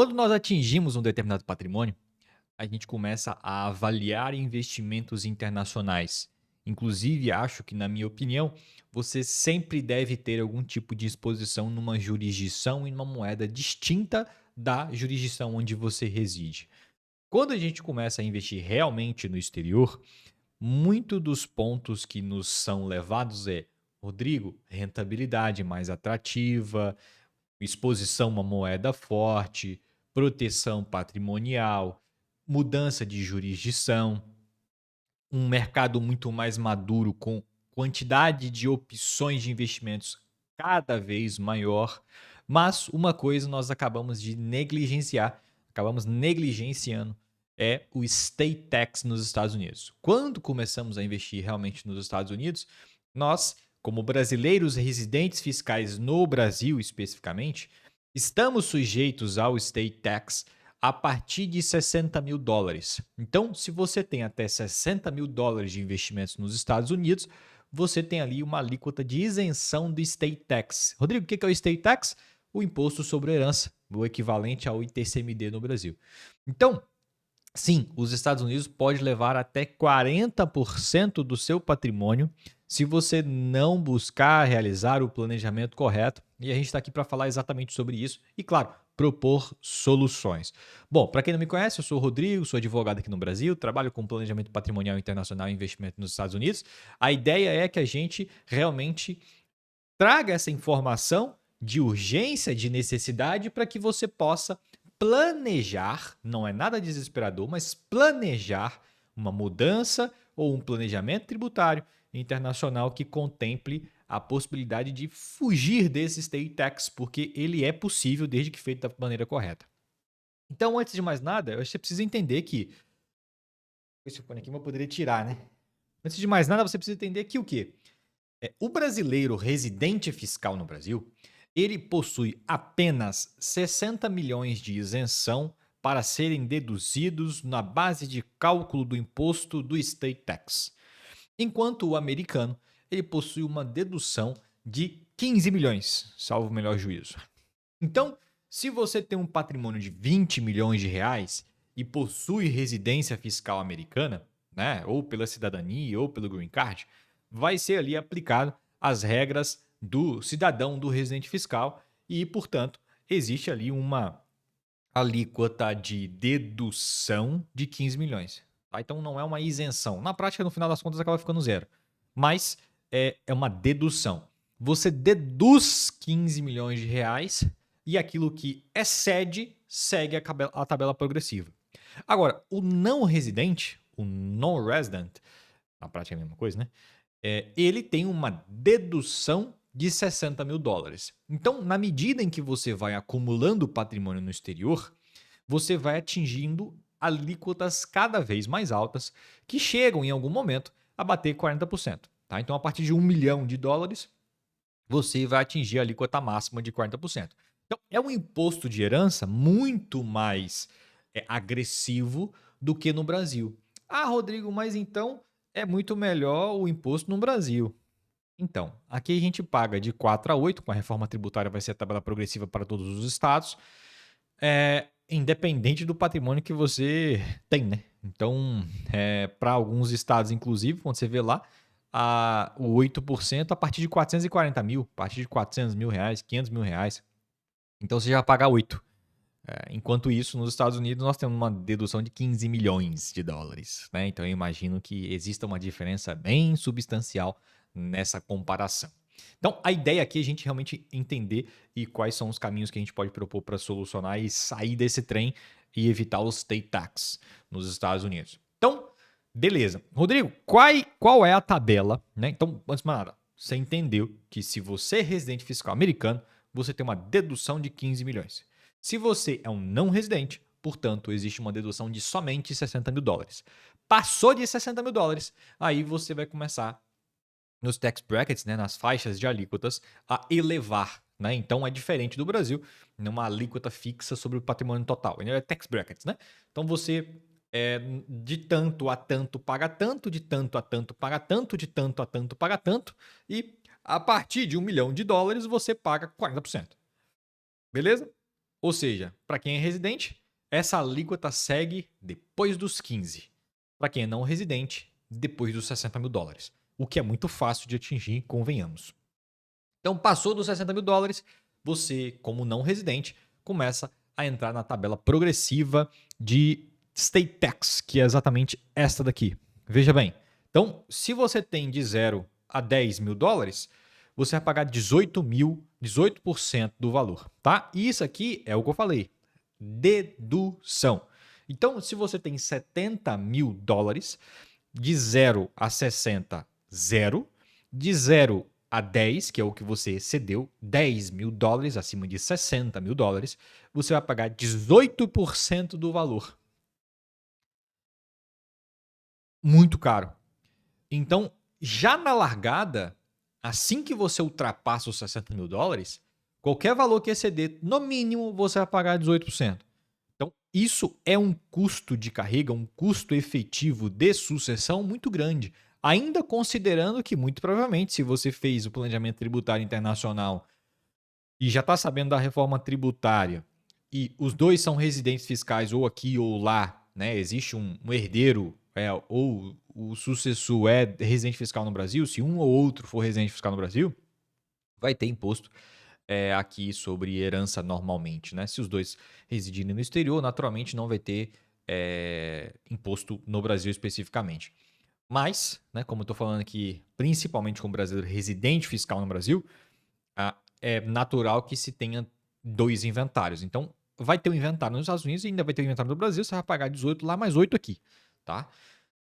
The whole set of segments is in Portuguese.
Quando nós atingimos um determinado patrimônio, a gente começa a avaliar investimentos internacionais. Inclusive, acho que, na minha opinião, você sempre deve ter algum tipo de exposição numa jurisdição e numa moeda distinta da jurisdição onde você reside. Quando a gente começa a investir realmente no exterior, muito dos pontos que nos são levados é, Rodrigo, rentabilidade mais atrativa, exposição a uma moeda forte, proteção patrimonial, mudança de jurisdição, um mercado muito mais maduro com quantidade de opções de investimentos cada vez maior. Mas uma coisa nós acabamos negligenciando é o state tax nos Estados Unidos. Quando começamos a investir realmente nos Estados Unidos, nós, como brasileiros residentes fiscais no Brasil especificamente, estamos sujeitos ao state tax a partir de US$ 60.000. Então, se você tem até US$ 60.000 de investimentos nos Estados Unidos, você tem ali uma alíquota de isenção do state tax. Rodrigo, o que é o state tax? O imposto sobre a herança, o equivalente ao ITCMD no Brasil. Então, sim, os Estados Unidos pode levar até 40% do seu patrimônio se você não buscar realizar o planejamento correto. E a gente está aqui para falar exatamente sobre isso e, claro, propor soluções. Bom, para quem não me conhece, eu sou o Rodrigo, sou advogado aqui no Brasil, trabalho com planejamento patrimonial internacional e investimento nos Estados Unidos. A ideia é que a gente realmente traga essa informação de urgência, de necessidade, para que você possa planejar, não é nada desesperador, mas planejar uma mudança ou um planejamento tributário internacional que contemple a possibilidade de fugir desse state tax, porque ele é possível desde que feito da maneira correta. Então, antes de mais nada, eu acho que você precisa entender que. Esse fone aqui eu poderia tirar, né? Antes de mais nada, você precisa entender que o quê? O brasileiro residente fiscal no Brasil, ele possui apenas 60 milhões de isenção para serem deduzidos na base de cálculo do imposto do estate tax, enquanto o americano ele possui uma dedução de 15 milhões, salvo o melhor juízo. Então, se você tem um patrimônio de 20 milhões de reais e possui residência fiscal americana, né, ou pela cidadania ou pelo green card, vai ser ali aplicado as regras do cidadão do residente fiscal e, portanto, existe ali uma alíquota de dedução de 15 milhões. Tá? Então não é uma isenção. Na prática, no final das contas, acaba ficando zero. Mas é uma dedução. Você deduz 15 milhões de reais e aquilo que excede segue a tabela progressiva. Agora, o não residente, o non-resident, na prática é a mesma coisa, né? Ele tem uma dedução de US$ 60.000. Então, na medida em que você vai acumulando patrimônio no exterior, você vai atingindo alíquotas cada vez mais altas, que chegam em algum momento a bater 40%. Tá? Então, a partir de US$ 1 milhão, você vai atingir a alíquota máxima de 40%. Então, é um imposto de herança muito mais agressivo do que no Brasil. Ah, Rodrigo, mas então é muito melhor o imposto no Brasil. Então, aqui a gente paga de 4 a 8, com a reforma tributária vai ser a tabela progressiva para todos os estados, independente do patrimônio que você tem, né? Então, para alguns estados, inclusive, quando você vê lá, o 8% a partir de 440 mil, a partir de R$ 400.000, R$ 500.000. Então, você já paga 8. Enquanto isso, nos Estados Unidos, nós temos uma dedução de 15 milhões de dólares. Né? Então, eu imagino que exista uma diferença bem substancial nessa comparação. Então, a ideia aqui é a gente realmente entender e quais são os caminhos que a gente pode propor para solucionar e sair desse trem e evitar os state tax nos Estados Unidos. Então, beleza. Rodrigo, qual é a tabela? Né? Então, antes de mais nada, você entendeu que se você é residente fiscal americano, você tem uma dedução de 15 milhões. Se você é um não residente, portanto, existe uma dedução de somente US$ 60.000. Passou de US$ 60.000, aí você vai começar nos tax brackets, né, nas faixas de alíquotas, a elevar. Né? Então é diferente do Brasil, numa alíquota fixa sobre o patrimônio total. Ele é tax brackets, né? Então você de tanto a tanto paga tanto, de tanto a tanto paga tanto, de tanto a tanto paga tanto, e a partir de US$ 1 milhão você paga 40%. Beleza? Ou seja, para quem é residente, essa alíquota segue depois dos 15. Para quem é não residente, depois dos 60 mil dólares. O que é muito fácil de atingir, convenhamos. Então, passou dos 60 mil dólares, você, como não residente, começa a entrar na tabela progressiva de State Tax, que é exatamente esta daqui. Veja bem, então, se você tem de 0 a 10 mil dólares, você vai pagar 18% do valor, tá? E isso aqui é o que eu falei, dedução. Então, se você tem 70 mil dólares, de 0 a 60, 0. De 0 a 10, que é o que você excedeu, 10 mil dólares, acima de 60 mil dólares, você vai pagar 18% do valor. Muito caro. Então, já na largada, assim que você ultrapassa os 60 mil dólares, qualquer valor que exceder, no mínimo, você vai pagar 18%. Então, isso é um custo de carrega, um custo efetivo de sucessão muito grande. Ainda considerando que, muito provavelmente, se você fez o planejamento tributário internacional e já está sabendo da reforma tributária e os dois são residentes fiscais ou aqui ou lá, né? Existe um herdeiro ou o sucessor é residente fiscal no Brasil, se um ou outro for residente fiscal no Brasil, vai ter imposto aqui sobre herança normalmente, né? Se os dois residirem no exterior, naturalmente não vai ter imposto no Brasil especificamente. Mas, né, como eu estou falando aqui, principalmente com brasileiro residente fiscal no Brasil, é natural que se tenha dois inventários. Então, vai ter um inventário nos Estados Unidos e ainda vai ter um inventário no Brasil, você vai pagar 18 lá, mais 8 aqui, tá?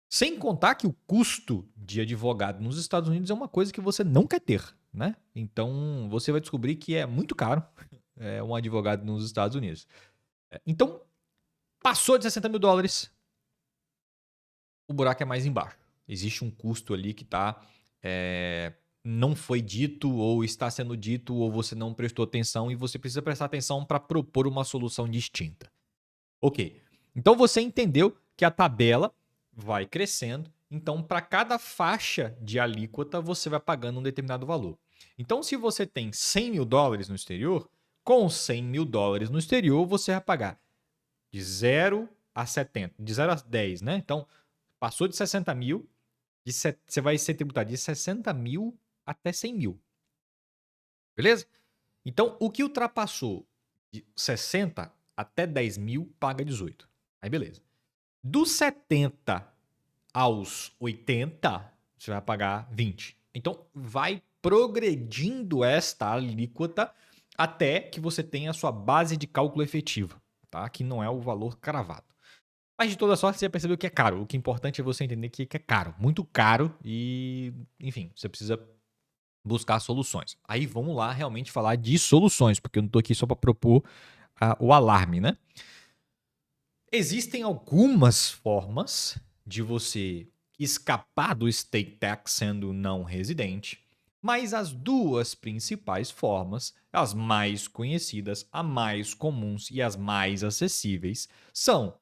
Sem contar que o custo de advogado nos Estados Unidos é uma coisa que você não quer ter, né? Então, você vai descobrir que é muito caro um advogado nos Estados Unidos. Então, passou de 60 mil dólares, o buraco é mais embaixo. Existe um custo ali que não foi dito, ou está sendo dito, ou você não prestou atenção, e você precisa prestar atenção para propor uma solução distinta. Ok. Então você entendeu que a tabela vai crescendo. Então, para cada faixa de alíquota, você vai pagando um determinado valor. Então, se você tem 100 mil dólares no exterior, com 100 mil dólares no exterior, você vai pagar de 0 a 70, de 0 a 10, né? Então, passou de 60 mil, você vai ser tributado de 60 mil até 100 mil. Beleza? Então, o que ultrapassou de 60 até 10 mil, paga 18. Aí, beleza. Dos 70 aos 80, você vai pagar 20. Então, vai progredindo esta alíquota até que você tenha a sua base de cálculo efetiva, tá? Que não é o valor cravado. Mas de toda sorte, você já percebeu que é caro. O que é importante é você entender que é caro, muito caro e, enfim, você precisa buscar soluções. Aí vamos lá realmente falar de soluções, porque eu não estou aqui só para propor o alarme, né? Existem algumas formas de você escapar do state tax sendo não residente, mas as duas principais formas, as mais conhecidas, as mais comuns e as mais acessíveis, são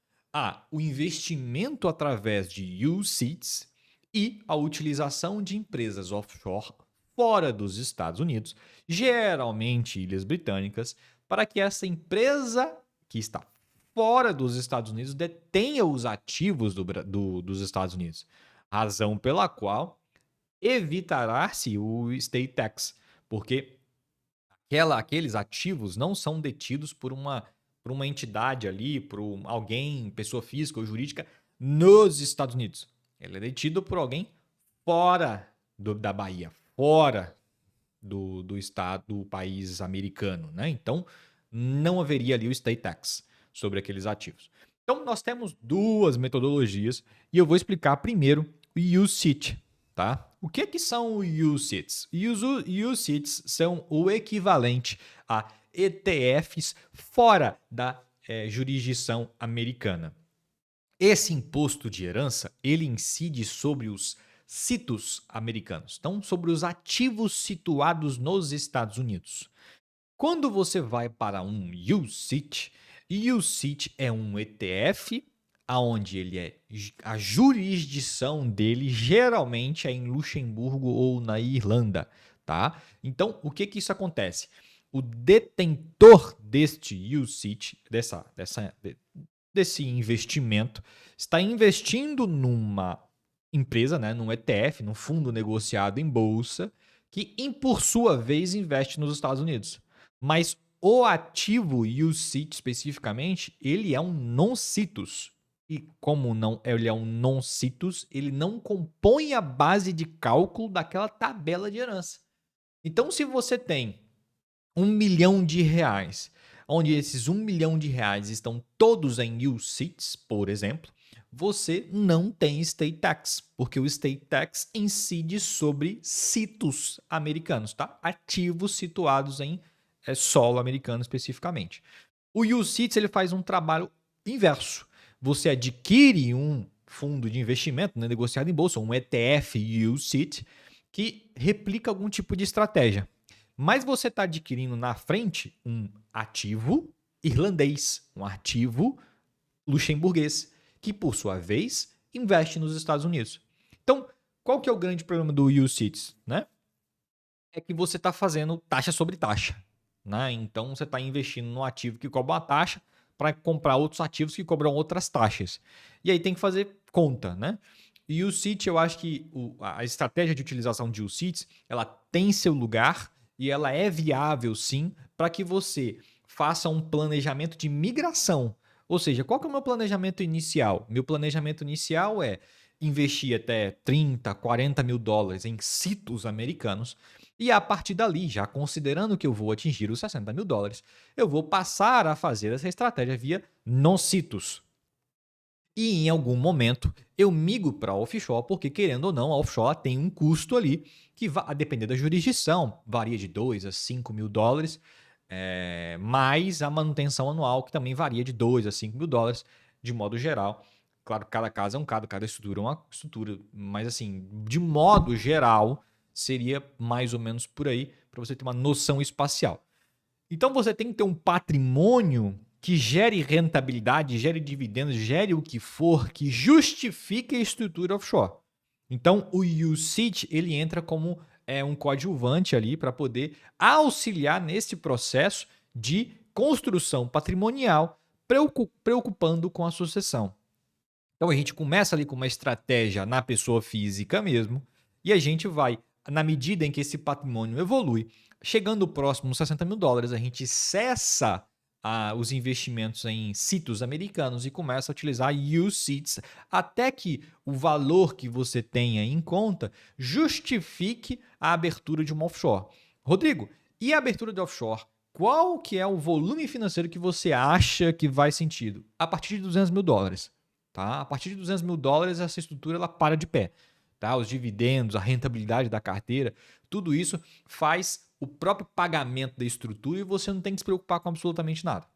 o investimento através de UCITS e a utilização de empresas offshore fora dos Estados Unidos, geralmente Ilhas Britânicas, para que essa empresa que está fora dos Estados Unidos detenha os ativos dos Estados Unidos, razão pela qual evitará-se o state tax, porque aqueles ativos não são detidos por uma entidade ali, por alguém, pessoa física ou jurídica, nos Estados Unidos. Ele é detido por alguém fora da Bahia, fora do estado, do país americano, né? Então, não haveria ali o state tax sobre aqueles ativos. Então, nós temos duas metodologias e eu vou explicar primeiro o UCIT, tá? O que são os UCITs? Os UCITs são o equivalente a ETFs fora da jurisdição americana. Esse imposto de herança, ele incide sobre os CITos americanos, então sobre os ativos situados nos Estados Unidos. Quando você vai para um UCIT, UCIT é um ETF, aonde a jurisdição dele geralmente é em Luxemburgo ou na Irlanda, tá? Então, o que isso acontece? o detentor deste UCITS, desse investimento, está investindo numa empresa, né, num ETF, num fundo negociado em bolsa, que, por sua vez, investe nos Estados Unidos. Mas o ativo UCITS especificamente, ele é um non-situs. E como ele é um non-situs, ele não compõe a base de cálculo daquela tabela de herança. Então, se você tem R$ 1 milhão, onde esses R$ 1 milhão estão todos em UCITS, por exemplo, você não tem estate tax, porque o estate tax incide sobre sitos americanos, tá? Ativos situados em solo americano especificamente. O UCITS ele faz um trabalho inverso. Você adquire um fundo de investimento, né, negociado em bolsa, um ETF UCITS, que replica algum tipo de estratégia. Mas você está adquirindo na frente um ativo irlandês, um ativo luxemburguês, que por sua vez investe nos Estados Unidos. Então, qual que é o grande problema do UCITS, né? É que você está fazendo taxa sobre taxa, né? Então você está investindo no ativo que cobra uma taxa para comprar outros ativos que cobram outras taxas. E aí tem que fazer conta, né? E o UCITS, eu acho que a estratégia de utilização de UCITS, ela tem seu lugar e ela é viável sim para que você faça um planejamento de migração. Ou seja, qual que é o meu planejamento inicial? Meu planejamento inicial é investir até 30, 40 mil dólares em sitos americanos e a partir dali, já considerando que eu vou atingir os 60 mil dólares, eu vou passar a fazer essa estratégia via non-sitos. E em algum momento eu migro para offshore, porque querendo ou não, a offshore tem um custo ali que, a depender da jurisdição, varia de 2 a 5 mil dólares, mais a manutenção anual, que também varia de 2 a 5 mil dólares, de modo geral. Claro, cada caso é um caso, cada estrutura é uma estrutura, mas assim, de modo geral, seria mais ou menos por aí, para você ter uma noção espacial. Então você tem que ter um patrimônio que gere rentabilidade, gere dividendos, gere o que for, que justifique a estrutura offshore. Então o UCITS ele entra como um coadjuvante ali para poder auxiliar nesse processo de construção patrimonial, preocupando com a sucessão. Então a gente começa ali com uma estratégia na pessoa física mesmo, e a gente vai, na medida em que esse patrimônio evolui, chegando próximo dos 60 mil dólares, a gente cessa os investimentos em sitos americanos e começa a utilizar UCITS até que o valor que você tenha em conta justifique a abertura de uma offshore. Rodrigo, e a abertura de offshore? Qual que é o volume financeiro que você acha que faz sentido? A partir de 200 mil dólares. Tá? A partir de 200 mil dólares, essa estrutura ela para de pé. Tá? Os dividendos, a rentabilidade da carteira, tudo isso faz o próprio pagamento da estrutura e você não tem que se preocupar com absolutamente nada.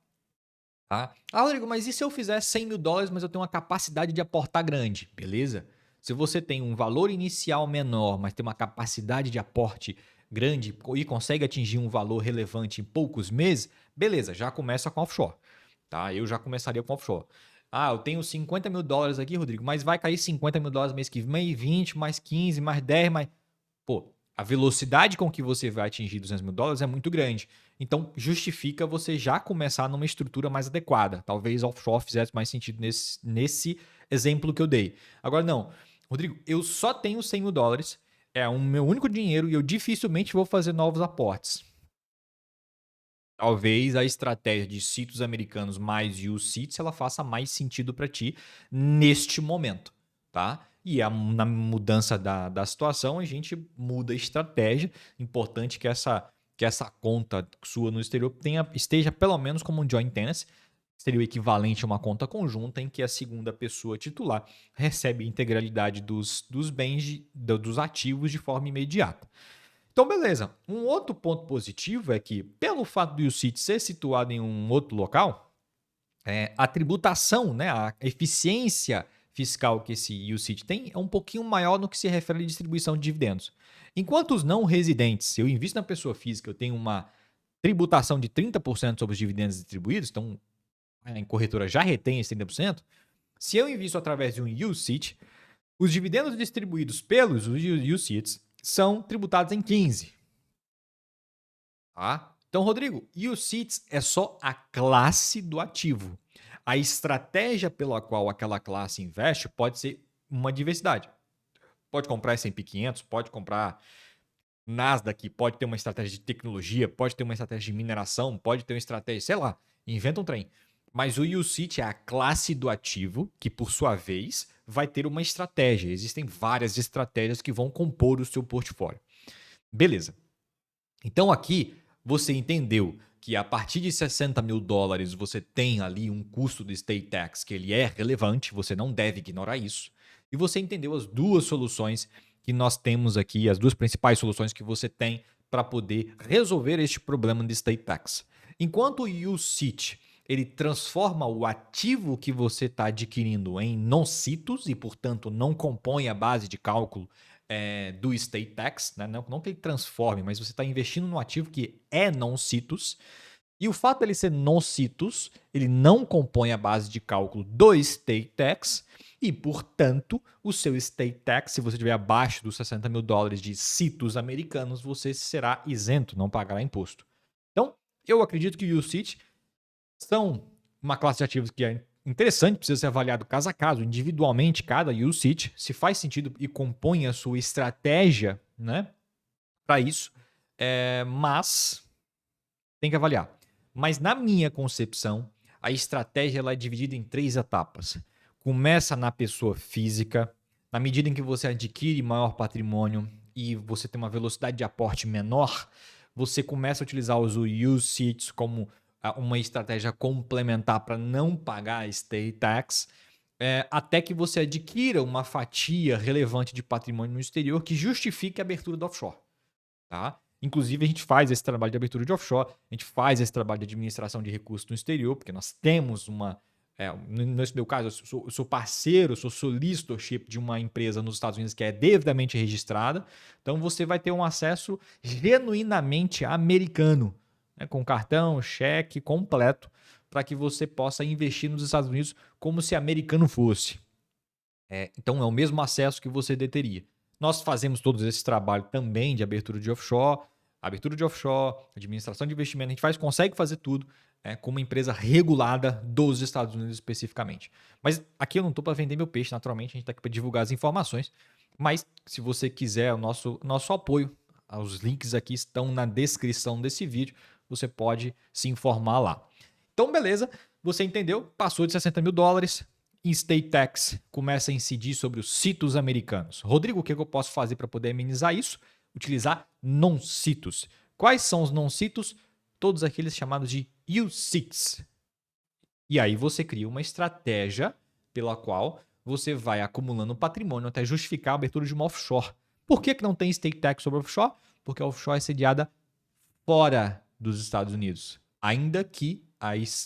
Tá? Rodrigo, mas e se eu fizer 100 mil dólares, mas eu tenho uma capacidade de aportar grande? Beleza. Se você tem um valor inicial menor, mas tem uma capacidade de aporte grande e consegue atingir um valor relevante em poucos meses, beleza, já começa com offshore. Tá? Eu já começaria com offshore. Eu tenho 50 mil dólares aqui, Rodrigo, mas vai cair 50 mil dólares mês que vem, 20, mais 15, mais 10, mais... Pô, a velocidade com que você vai atingir 200 mil dólares é muito grande. Então, justifica você já começar numa estrutura mais adequada. Talvez offshore fizesse mais sentido nesse exemplo que eu dei. Agora, não. Rodrigo, eu só tenho 100 mil dólares, é o meu único dinheiro e eu dificilmente vou fazer novos aportes. Talvez a estratégia de sitos americanos mais UCITS ela faça mais sentido para ti neste momento, tá? E na mudança da situação, a gente muda a estratégia. Importante que essa conta sua no exterior esteja pelo menos como um joint tenancy, seria o equivalente a uma conta conjunta em que a segunda pessoa titular recebe a integralidade dos bens, dos ativos de forma imediata. Então, beleza. Um outro ponto positivo é que, pelo fato do UCITS ser situado em um outro local, a tributação, né, a eficiência fiscal que esse UCITS tem é um pouquinho maior no que se refere à distribuição de dividendos. Enquanto os não residentes, se eu invisto na pessoa física, eu tenho uma tributação de 30% sobre os dividendos distribuídos, então a corretora já retém esse 30%. Se eu invisto através de um UCITS, os dividendos distribuídos pelos UCITS são tributados em 15%. Tá? Então, Rodrigo, UCITS é só a classe do ativo. A estratégia pela qual aquela classe investe pode ser uma diversidade. Pode comprar S&P 500, pode comprar Nasdaq, pode ter uma estratégia de tecnologia, pode ter uma estratégia de mineração, pode ter uma estratégia, sei lá, inventa um trem. Mas o UCIT é a classe do ativo que, por sua vez, vai ter uma estratégia. Existem várias estratégias que vão compor o seu portfólio. Beleza. Então aqui você entendeu que a partir de 60 mil dólares você tem ali um custo do estate tax que ele é relevante, você não deve ignorar isso. E você entendeu as duas soluções que nós temos aqui, as duas principais soluções que você tem para poder resolver este problema de estate tax. Enquanto o UCIT ele transforma o ativo que você está adquirindo em non-situs e, portanto, não compõe a base de cálculo do estate tax, né? Não que ele transforme, mas você está investindo no ativo que é non-situs. E o fato dele ser non-situs, ele não compõe a base de cálculo do estate tax e, portanto, o seu estate tax, se você estiver abaixo dos 60 mil dólares de situs americanos, você será isento, não pagará imposto. Então, eu acredito que o UCIT são uma classe de ativos que é interessante, precisa ser avaliado caso a caso, individualmente, cada UCIT, se faz sentido e compõe a sua estratégia, né, para isso, mas tem que avaliar. Mas na minha concepção, a estratégia ela é dividida em 3 etapas. Começa na pessoa física, na medida em que você adquire maior patrimônio e você tem uma velocidade de aporte menor, você começa a utilizar os UCITs como uma estratégia complementar para não pagar estate tax, até que você adquira uma fatia relevante de patrimônio no exterior que justifique a abertura do offshore. Tá? Inclusive, a gente faz esse trabalho de abertura de offshore, a gente faz esse trabalho de administração de recursos no exterior, porque nós temos nesse meu caso, eu sou parceiro, eu sou solicitorship de uma empresa nos Estados Unidos que é devidamente registrada, então você vai ter um acesso genuinamente americano, né, com cartão, cheque completo, para que você possa investir nos Estados Unidos como se americano fosse. Então é o mesmo acesso que você teria. Nós fazemos todos esse trabalho também de abertura de offshore, administração de investimento, a gente consegue fazer tudo com uma empresa regulada dos Estados Unidos especificamente. Mas aqui eu não estou para vender meu peixe, naturalmente, a gente está aqui para divulgar as informações. Mas se você quiser o nosso apoio, os links aqui estão na descrição desse vídeo, você pode se informar lá. Então, beleza, você entendeu? Passou de 60 mil dólares, estate tax começa a incidir sobre os sitos americanos. Rodrigo, o que eu posso fazer para poder amenizar isso? Utilizar non-situs. Quais são os non-situs? Todos aqueles chamados de UCITS. E aí você cria uma estratégia pela qual você vai acumulando patrimônio até justificar a abertura de uma offshore. Por que não tem estate tax sobre offshore? Porque a offshore é sediada fora dos Estados Unidos, ainda que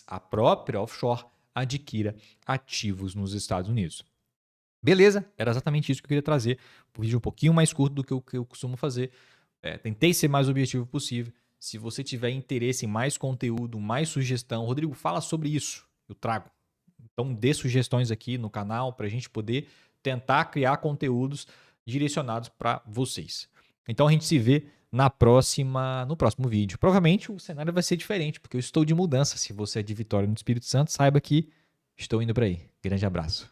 a própria offshore adquira ativos nos Estados Unidos. Beleza? Era exatamente isso que eu queria trazer. Um vídeo um pouquinho mais curto do que o que eu costumo fazer. Tentei ser mais objetivo possível. Se você tiver interesse em mais conteúdo, mais sugestão, Rodrigo, fala sobre isso. Eu trago. Então, dê sugestões aqui no canal para a gente poder tentar criar conteúdos direcionados para vocês. Então, a gente se vê no próximo vídeo. Provavelmente o cenário vai ser diferente, porque eu estou de mudança. Se você é de Vitória no Espírito Santo, saiba que estou indo para aí. Grande abraço.